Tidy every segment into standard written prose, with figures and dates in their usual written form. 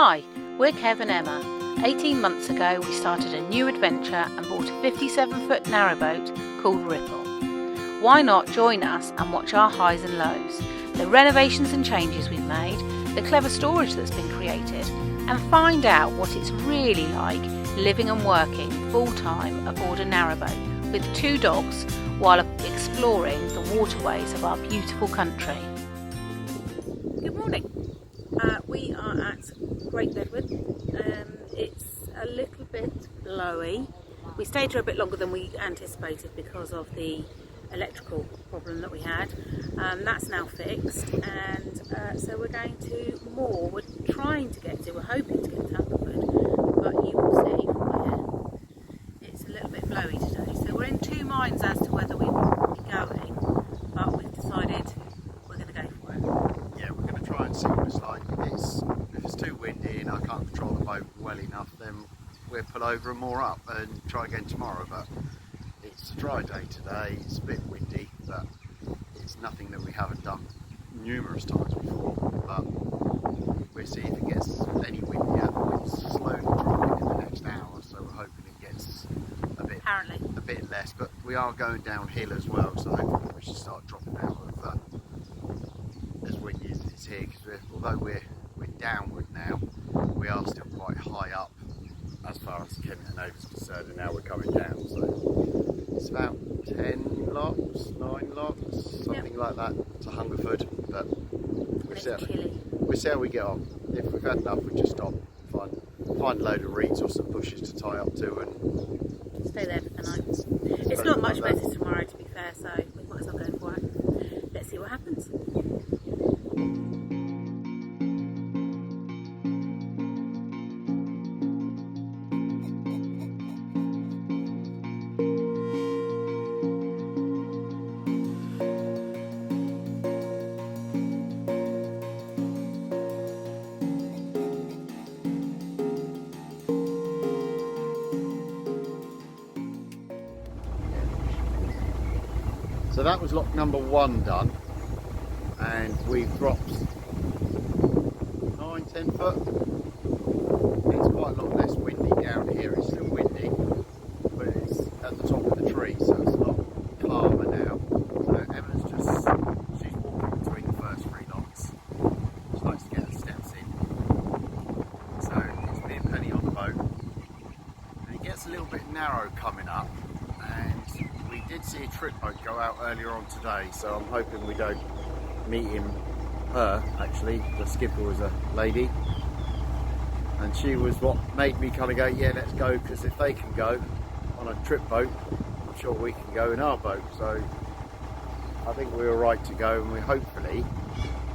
Hi, we're Kev and Emma. 18 months ago we started a new adventure and bought a 57-foot narrowboat called Ripple. Why not join us and watch our highs and lows, the renovations and changes we've made, the clever storage that's been created, and find out what it's really like living and working full-time aboard a narrowboat with 2 dogs while exploring the waterways of our beautiful country. Good morning. We are at Great Berwyn. It's a little bit blowy. We stayed here a bit longer than we anticipated because of the electrical problem that we had. That's now fixed, and so we're going to moor. We're hoping to get to Hungerford, but you will see from here it's a little bit blowy today. So we're in 2 minds as to whether we will be going, but we've decided we're going to go for it. Yeah, we're going to try and see what it's like. If it's too windy and I can't control the boat well enough, then we'll pull over and moor up and try again tomorrow. But it's a dry day today, it's a bit windy, but it's nothing that we haven't done numerous times before. But we'll see if it gets any windier. It's slowly dropping in the next hour, so we're hoping it gets a bit less. But we are going downhill as well, so hopefully we should start dropping out of as windy as it's here, because although we're downward now, we are still quite high up as far as Kev and Emma is concerned, and now we're coming down. So it's about 10 locks, 9 locks, something like that to Hungerford. But we'll see how we get on. If we've had enough, we just stop, find a load of reeds or some bushes to tie up to and stay there for the night. It's not much better tomorrow, to be fair, so we might as well go for it. Let's see what happens. So that was lock number 1 done, and we've dropped 9-10 foot. It's quite a lot less windy down here. It's still windy, but it's at the top of the tree, so it's a lot calmer now. So Emma's she's walking between the first 3 locks. She likes to get her steps in. So it's me and Penny on the boat, and it gets a little bit narrow coming up. We did see a trip boat go out earlier on today, so I'm hoping we don't meet her actually. The skipper was a lady, and she was what made me kind of go, yeah, let's go, because if they can go on a trip boat, I'm sure we can go in our boat. So I think we're right to go, and we hopefully,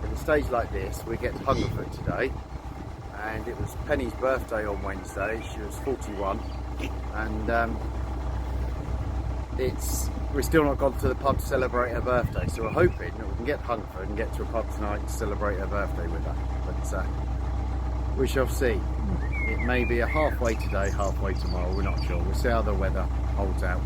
at a stage like this, we get to Hungerford today. And it was Penny's birthday on Wednesday. She was 41, and we're still not gone to the pub to celebrate her birthday, so we're hoping that we can get to Hungerford and get to a pub tonight to celebrate her birthday with her. But we shall see. It may be a halfway today, halfway tomorrow, we're not sure. We'll see how the weather holds out.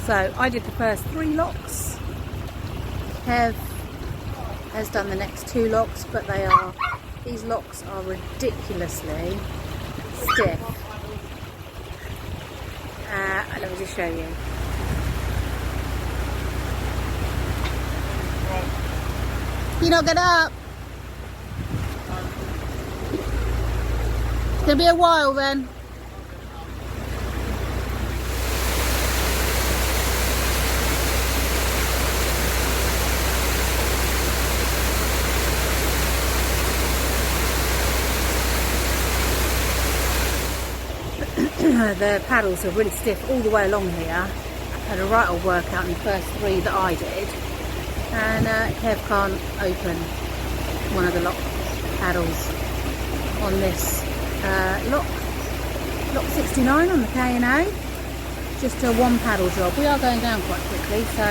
So I did the first 3 locks. Kev has done the next 2 locks, but these locks are ridiculously stiff. Let me just show you. You not get up? It's gonna be a while then. The paddles are really stiff all the way along here. I had a right old workout in the first 3 that I did, and Kev can't open one of the lock paddles on this lock 69 on the K&A. Just a 1 paddle job. We are going down quite quickly, so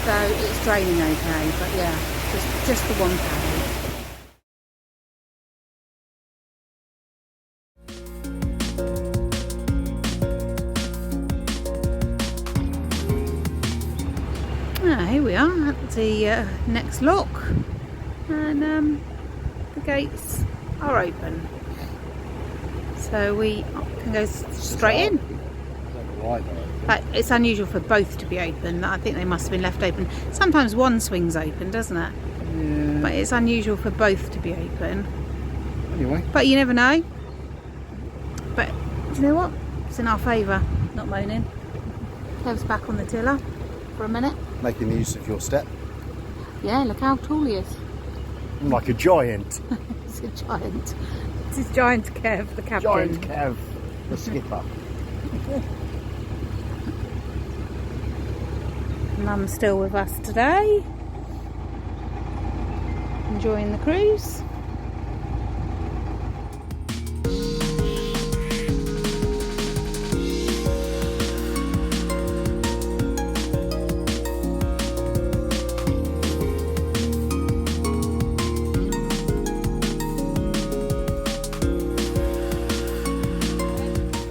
it's draining okay. But yeah, just the 1 paddle. Here we are at the next lock, and the gates are open, so we can go straight in. But it's unusual for both to be open. I think they must have been left open. Sometimes one swings open, doesn't it? Yeah. But it's unusual for both to be open. Anyway. But you never know. But do you know what? It's in our favour. Not moaning. Kev's back on the tiller for a minute. Making use of your step. Yeah, look how tall he is. I'm like a giant. He's a giant. This is Giant Kev, the captain. Giant Kev, the skipper. Mum's still with us today. Enjoying the cruise.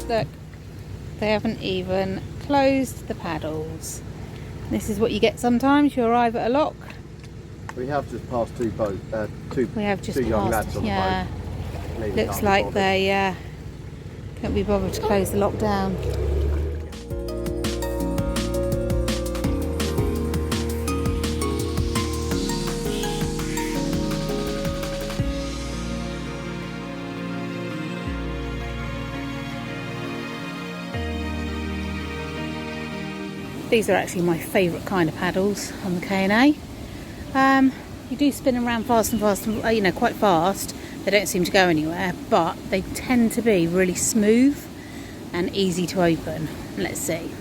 Look, they haven't even closed the paddles. This is what you get sometimes. You arrive at a lock. We have just passed two young lads on yeah. the boat. Looks like they can't be bothered to close the lock down. These are actually my favourite kind of paddles on the K&A. You do spin around fast and fast, quite fast. They don't seem to go anywhere, but they tend to be really smooth and easy to open. Let's see.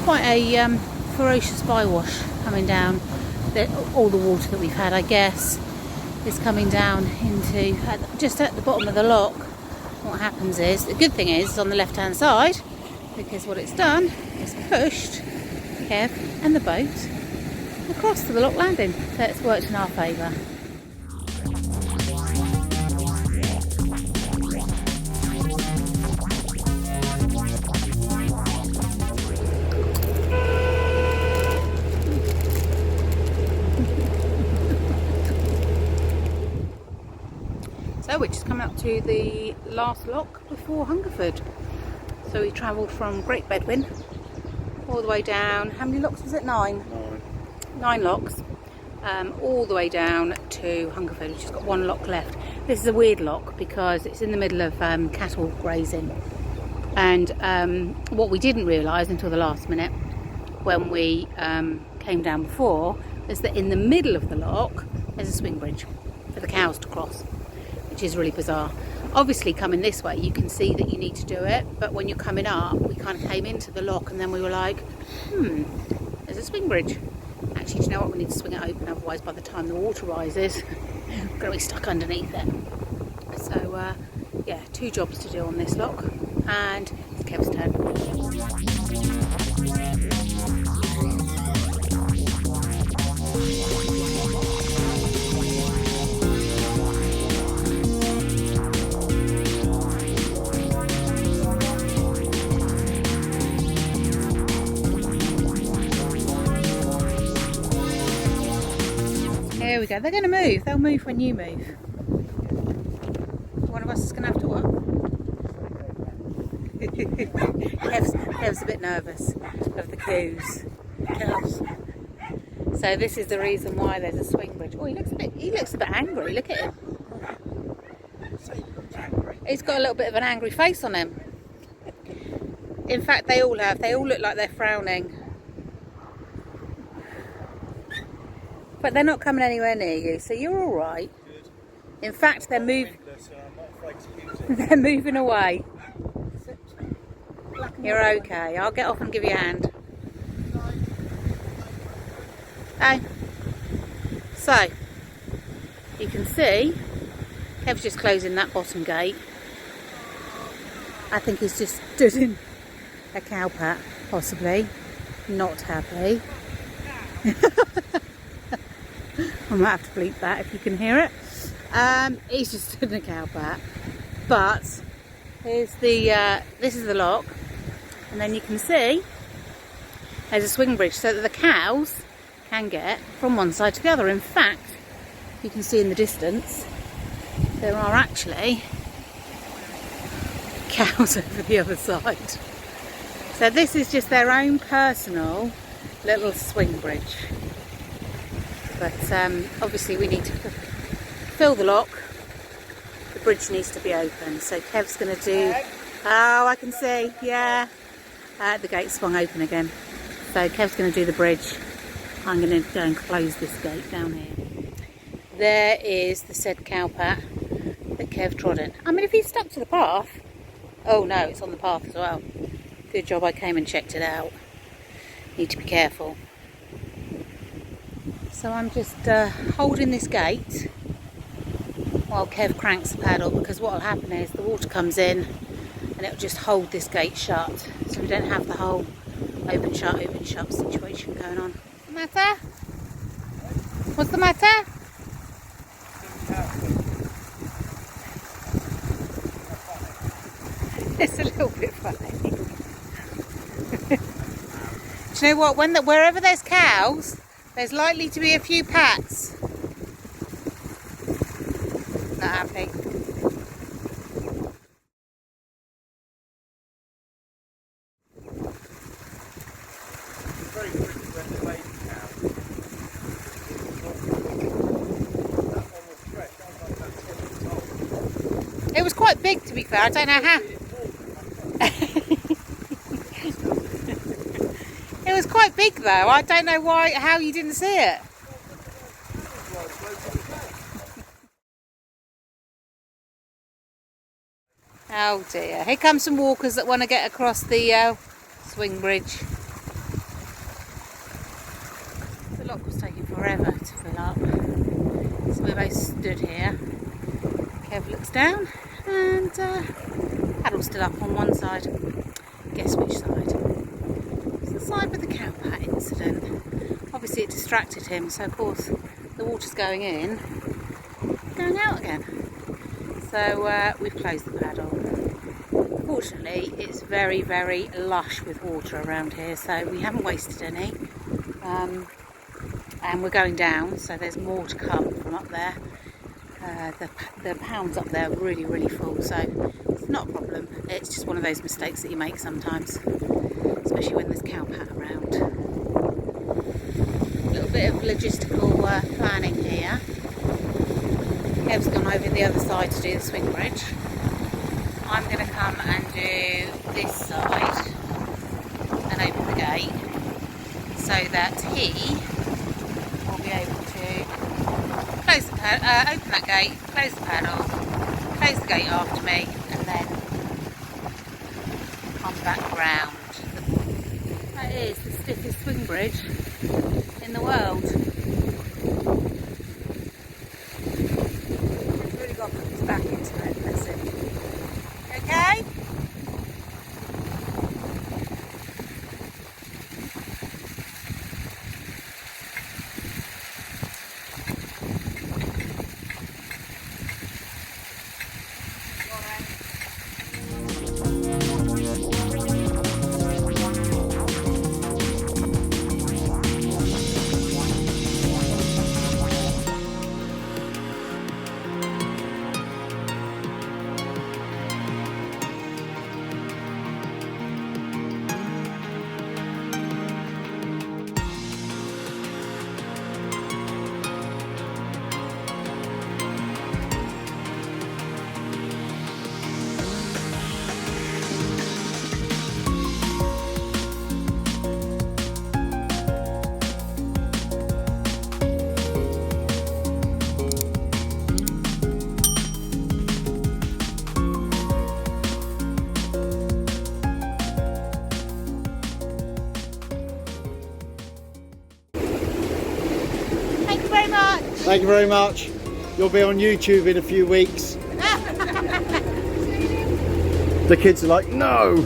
Quite a ferocious bywash coming down. All the water that we've had, I guess, is coming down into just at the bottom of the lock. What happens is, the good thing is, it's on the left hand side, because what it's done is pushed Kev and the boat across to the lock landing. So it's worked in our favour. So we're just coming up to the last lock before Hungerford. So we travelled from Great Berwyn all the way down. How many locks was it? 9? 9 locks. All the way down to Hungerford, which has got 1 lock left. This is a weird lock because it's in the middle of cattle grazing. And what we didn't realise until the last minute when we came down before is that in the middle of the lock there's a swing bridge for the cows to cross, which is really bizarre. Obviously coming this way you can see that you need to do it, but when you're coming up we kind of came into the lock and then we were like, there's a swing bridge. Actually, do you know what, we need to swing it open, otherwise by the time the water rises we're going to be stuck underneath it. So yeah, 2 jobs to do on this lock, and it's Kev's turn. Here we go. They're going to move. They'll move when you move. One of us is going to have to what? Kev's a bit nervous of the coos. So this is the reason why there's a swing bridge. Oh, he looks a bit angry. Look at him. He's got a little bit of an angry face on him. In fact, they all have. They all look like they're frowning. But they're not coming anywhere near you, so you're all right. In fact, they're moving away. You're okay. I'll get off and give you a hand. Okay. So, you can see, Kev's just closing that bottom gate. I think he's just stood in a cow pat, possibly. Not happy. I might have to bleep that if you can hear it. He's just stood in a cow pat. But here's the this is the lock, and then you can see there's a swing bridge so that the cows can get from one side to the other. In fact, you can see in the distance there are actually cows over the other side. So this is just their own personal little swing bridge. But obviously we need to fill the lock. The bridge needs to be open. So Kev's going to do... Oh, I can see, yeah. The gate swung open again. So Kev's going to do the bridge. I'm going to go and close this gate down here. There is the said cow pat that Kev trod in. I mean, if he's stuck to the path... Oh no, it's on the path as well. Good job I came and checked it out. Need to be careful. So I'm just holding this gate while Kev cranks the paddle, because what will happen is the water comes in and it'll just hold this gate shut, so we don't have the whole open shut situation going on. What's the matter? What's the matter? It's a little bit funny. Do you know what? Wherever there's cows, there's likely to be a few pats. Not happy. It was quite big, to be fair. I don't know how. It was quite big though. I don't know how you didn't see it. Oh dear. Here come some walkers that want to get across the swing bridge. The lock was taking forever to fill up. So we both stood here. Kev looks down and paddle stood up on one side. Guess which side? It's the side with the cow pat incident. Obviously it distracted him, so of course the water's going in, going out again. So we've closed the paddle. Fortunately it's very, very lush with water around here, so we haven't wasted any. And we're going down, so there's more to come from up there. The pounds up there are really, really full, so there's not a problem. It's just one of those mistakes that you make sometimes, especially when there's cow pat around. A little bit of logistical planning here. Kev's gone over the other side to do the swing bridge. I'm going to come and do this side and open the gate so that he will be able to close the open that gate, close the panel, close the gate after me, and then come back round. That is the stiffest swing bridge in the world. He's really got to put his back into it, bless him. Okay? Thank you very much. You'll be on YouTube in a few weeks. The kids are like, no!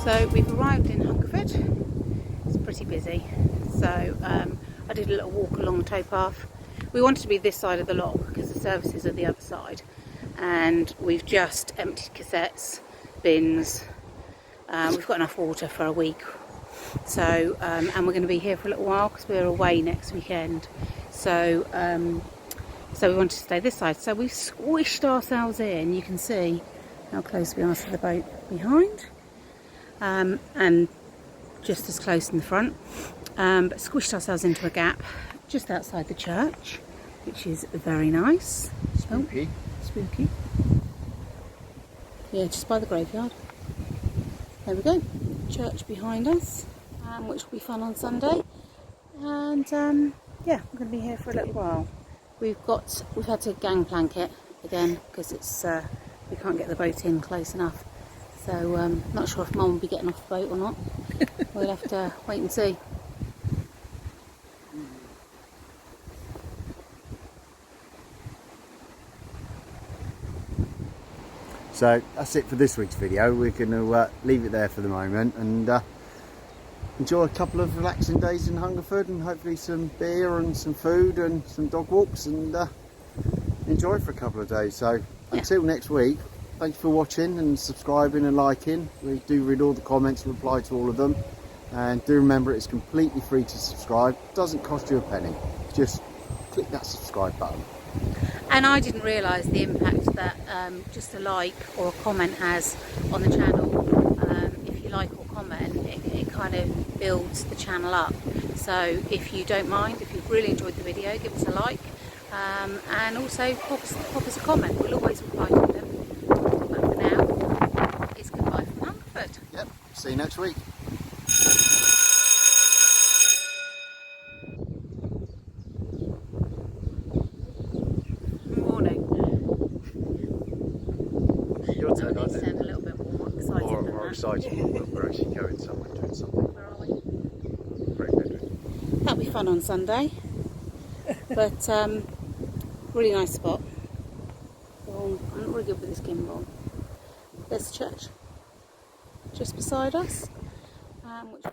So we've arrived in Hungerford. It's pretty busy. So I did a little walk along the towpath. We wanted to be this side of the lock because the services are the other side. And we've just emptied cassettes, bins. We've got enough water for a week. So and we're going to be here for a little while because we're away next weekend. So so we wanted to stay this side. So we've squished ourselves in. You can see how close we are to the boat behind. And just as close in the front, but squished ourselves into a gap just outside the church, which is very nice. Spooky. Oh, spooky. Yeah, just by the graveyard. There we go. Church behind us, which will be fun on Sunday. And yeah, we're going to be here for a little while. We've had to gangplank it again because it's we can't get the boat in close enough. So not sure if Mum will be getting off the boat or not. We'll have to wait and see. So that's it for this week's video. We're going to leave it there for the moment and enjoy a couple of relaxing days in Hungerford and hopefully some beer and some food and some dog walks and enjoy for a couple of days. So until next week, thanks for watching and subscribing and liking. We do read all the comments and reply to all of them. And do remember it's completely free to subscribe. It doesn't cost you a penny. Just click that subscribe button. And I didn't realise the impact that just a like or a comment has on the channel. If you like or comment, it kind of builds the channel up. So if you don't mind, if you've really enjoyed the video, give us a like and also pop us a comment. We'll always reply to them. But for now, it's goodbye from Hungerford. Yep, see you next week. Your turn, I Sound a little bit more excited than more that. excited. We're actually going somewhere, doing something. Where are we? Great Bedwyn. That'll be fun on Sunday. But really nice spot. Well, I'm not really good with this gimbal. There's the church just beside us. Which